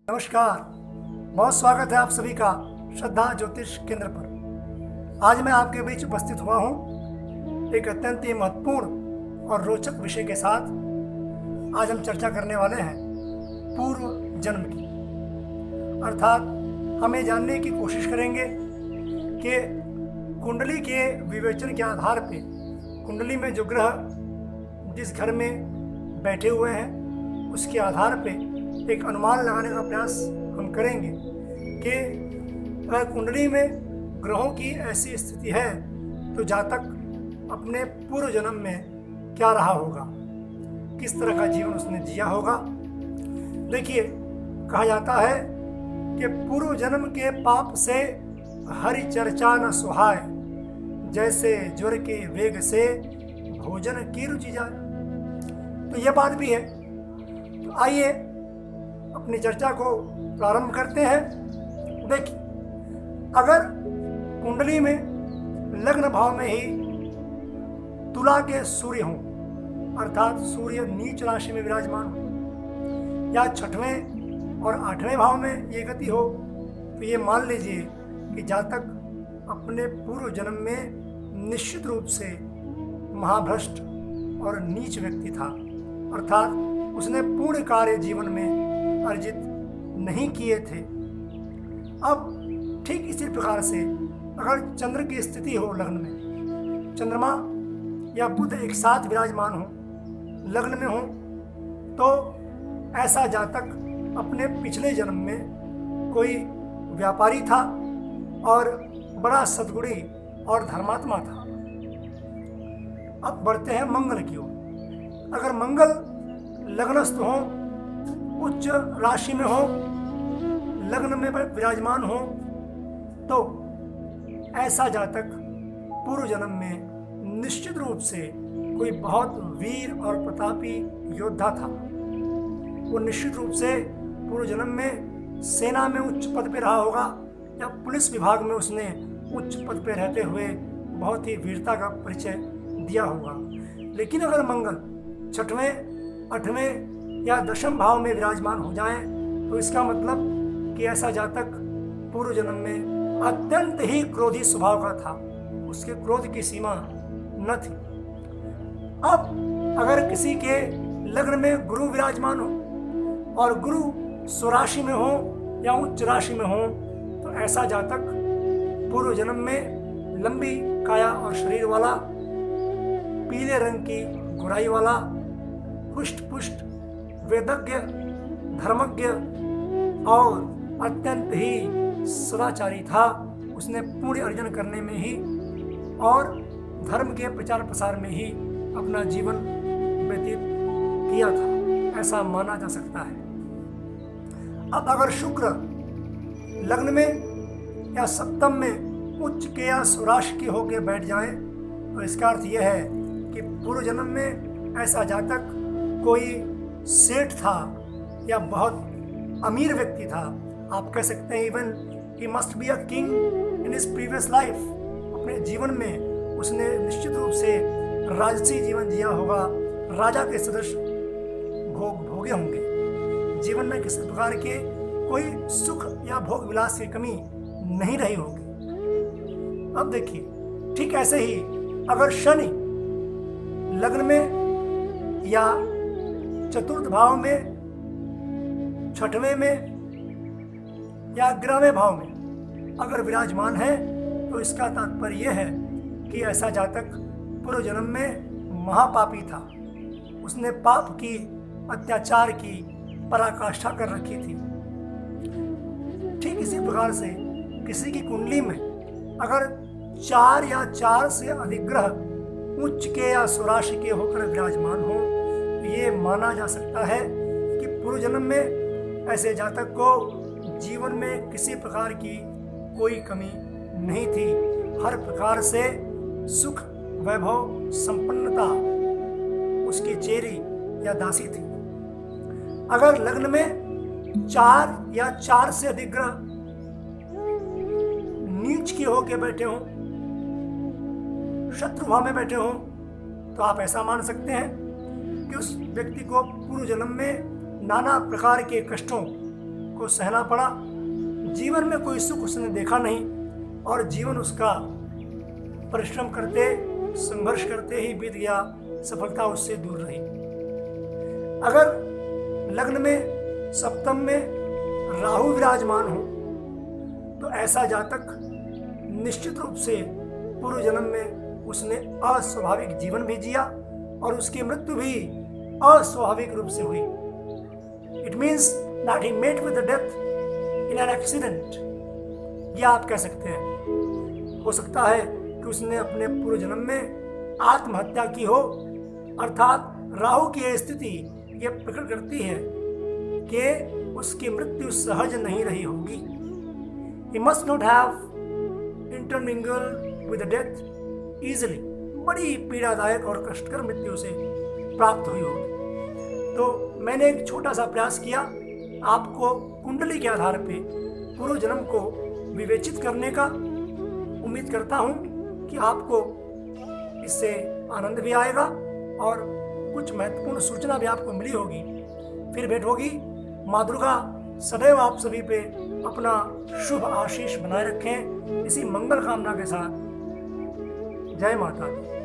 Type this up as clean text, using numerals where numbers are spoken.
नमस्कार। बहुत स्वागत है आप सभी का श्रद्धा ज्योतिष केंद्र पर। आज मैं आपके बीच उपस्थित हुआ हूँ एक अत्यंत ही महत्वपूर्ण और रोचक विषय के साथ। आज हम चर्चा करने वाले हैं पूर्व जन्म की, अर्थात हम ये जानने की कोशिश करेंगे कि कुंडली के विवेचन के आधार पे कुंडली में जो ग्रह जिस घर में बैठे हुए हैं उसके आधार पे एक अनुमान लगाने का प्रयास हम करेंगे कि अगर कुंडली में ग्रहों की ऐसी स्थिति है तो जातक अपने पूर्व जन्म में क्या रहा होगा, किस तरह का जीवन उसने जिया होगा। देखिए, कहा जाता है कि पूर्व जन्म के पाप से हरि चर्चा न सुहाए, जैसे ज्वर के वेग से भोजन की रुचि जाए। तो यह बात भी है। तो आइए अपनी चर्चा को प्रारंभ करते हैं। देखिए, अगर कुंडली में लग्न भाव में ही तुला के सूर्य हों, अर्थात सूर्य नीच राशि में विराजमान हो, या छठवें और आठवें भाव में ये गति हो, तो ये मान लीजिए कि जातक अपने पूर्व जन्म में निश्चित रूप से महाभ्रष्ट और नीच व्यक्ति था, अर्थात उसने पूर्ण कार्य जीवन में अर्जित नहीं किए थे। अब ठीक इसी प्रकार से अगर चंद्र की स्थिति हो लग्न में, चंद्रमा या बुध एक साथ विराजमान हो लग्न में हो, तो ऐसा जातक अपने पिछले जन्म में कोई व्यापारी था और बड़ा सद्गुणी और धर्मात्मा था। अब बढ़ते हैं मंगल की ओर। अगर मंगल लग्नस्थ हो, उच्च राशि में हो, लग्न में विराजमान हो, तो ऐसा जातक पूर्व जन्म में निश्चित रूप से कोई बहुत वीर और प्रतापी योद्धा था। वो निश्चित रूप से पूर्व जन्म में सेना में उच्च पद पे रहा होगा या पुलिस विभाग में उसने उच्च पद पे रहते हुए बहुत ही वीरता का परिचय दिया होगा। लेकिन अगर मंगल छठवें, आठवें या दशम भाव में विराजमान हो जाए तो इसका मतलब कि ऐसा जातक पूर्व जन्म में अत्यंत ही क्रोधी स्वभाव का था, उसके क्रोध की सीमा न थी। अब अगर किसी के लग्न में गुरु विराजमान हो और गुरु स्वराशि में हो या उच्च राशि में हो, तो ऐसा जातक पूर्व जन्म में लंबी काया और शरीर वाला, पीले रंग की गुराई वाला, हुष्ट पुष्ट, वेदज्ञ, धर्मज्ञ और अत्यंत ही सदाचारी था। उसने पुण्य अर्जन करने में ही और धर्म के प्रचार प्रसार में ही अपना जीवन व्यतीत किया था, ऐसा माना जा सकता है। अब अगर शुक्र लग्न में या सप्तम में उच्च के या स्वराशि के होकर बैठ जाए तो इसका अर्थ यह है कि पूर्व जन्म में ऐसा जातक कोई सेठ था या बहुत अमीर व्यक्ति था। आप कह सकते हैं even he must be a king in his previous life. अपने जीवन में उसने निश्चित रूप से राजसी जीवन जिया होगा, राजा के सदृश भोग भोगे होंगे। जीवन में किसी प्रकार के कोई सुख या भोग विलास की कमी नहीं रही होगी। अब देखिए, ठीक ऐसे ही अगर शनि लग्न में या चतुर्थ भाव में, छठवें में या ग्रहवें भाव में अगर विराजमान है तो इसका तात्पर्य यह है कि ऐसा जातक पूर्व जन्म में महापापी था। उसने पाप की, अत्याचार की पराकाष्ठा कर रखी थी। ठीक इसी प्रकार से किसी की कुंडली में अगर 4 या 4 से अधिक ग्रह उच्च के या स्वराशि के होकर विराजमान हो, ये माना जा सकता है कि पूर्व जन्म में ऐसे जातक को जीवन में किसी प्रकार की कोई कमी नहीं थी। हर प्रकार से सुख, वैभव, संपन्नता उसकी चेरी या दासी थी। अगर लग्न में 4 या 4 से अधिक ग्रह नीच के होके बैठे हों, शत्रु भाव में बैठे हों, तो आप ऐसा मान सकते हैं कि उस व्यक्ति को पूर्व जन्म में नाना प्रकार के कष्टों को सहना पड़ा। जीवन में कोई सुख उसने देखा नहीं और जीवन उसका परिश्रम करते, संघर्ष करते ही बीत गया, सफलता उससे दूर रही। अगर लग्न में सप्तम में राहु विराजमान हो तो ऐसा जातक निश्चित रूप से पूर्व जन्म में उसने अस्वाभाविक जीवन भी जिया और उसकी मृत्यु भी अस्वाभाविक रूप से हुई। It means that he met with the death in an accident. यह आप कह सकते हैं। हो सकता है कि उसने अपने पूर्व जन्म में आत्महत्या की हो, अर्थात राहु की यह स्थिति यह प्रकट करती है कि उसकी मृत्यु सहज नहीं रही होगी। He must not have intermingled with the death easily। बड़ी पीड़ादायक और कष्टकर मृत्यु से प्राप्त हुई होगी। तो मैंने एक छोटा सा प्रयास किया आपको कुंडली के आधार पे पूर्व जन्म को विवेचित करने का। उम्मीद करता हूँ कि आपको इससे आनंद भी आएगा और कुछ महत्वपूर्ण सूचना भी आपको मिली होगी। फिर भेंट होगी। माँ दुर्गा सदैव आप सभी पे अपना शुभ आशीष बनाए रखें, इसी मंगल कामना के साथ। जय माता दी।